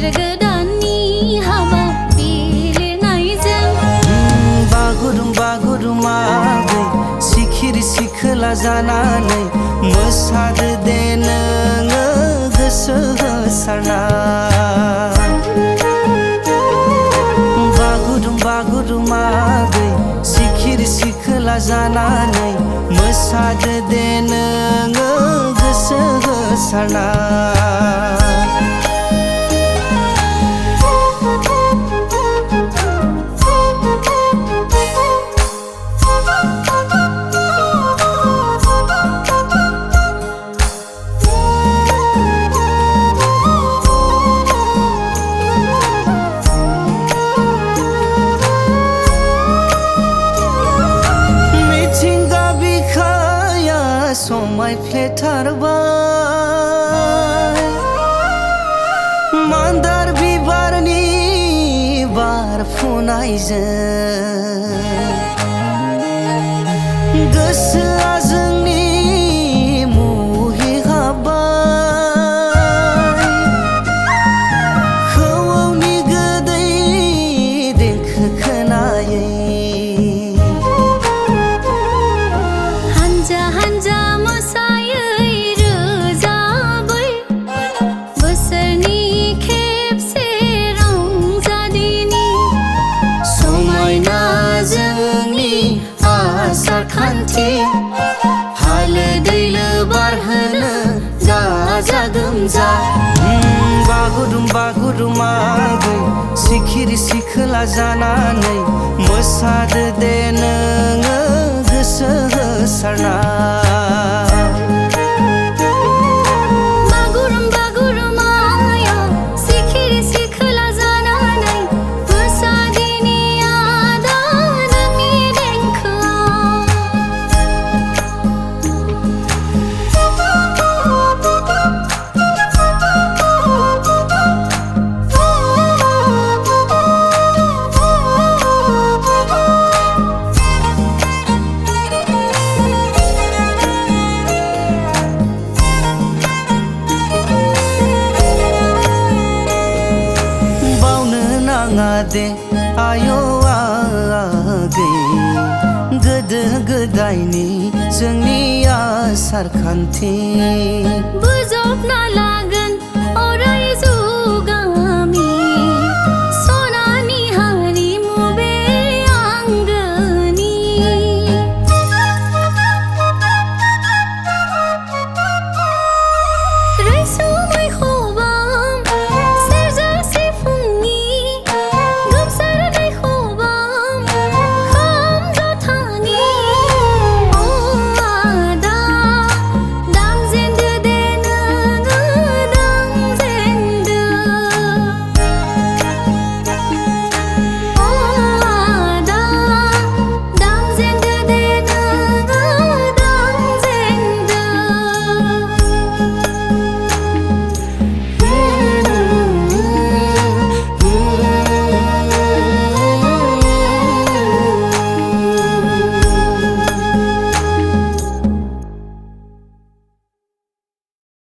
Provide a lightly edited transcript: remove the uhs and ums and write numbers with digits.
बोसोर गोदाननि हाबा बिलिरनायजों बागुरुम्बा गुरुमागै सिखिरि सिखोला जानानै मोसादो दे नोङो गोसो होसारना। बागुरुम्बा गुरुमागै सिखिरि सिखोला जानानै मोसादो दे नोङो गोसो होसारना। समायफ्लेथारबाय मान्दार बिबारनि बारफुनायजों गोसोआ जोंनि मुहि हाबबाय खौवौनि गोदै देंखो खोनायै हानजा हानजा खान्थि हालो दैलो बारहोनो गाजा गोमजा। बागुरुम्बा गुरुमागै सिखिरि सिखोला जानानै मोसादो दे नोङो गोसो होसारना। दे आयौ आगै गोदो गोदायनि जोंनि आसार खान्थि बोजबना लाग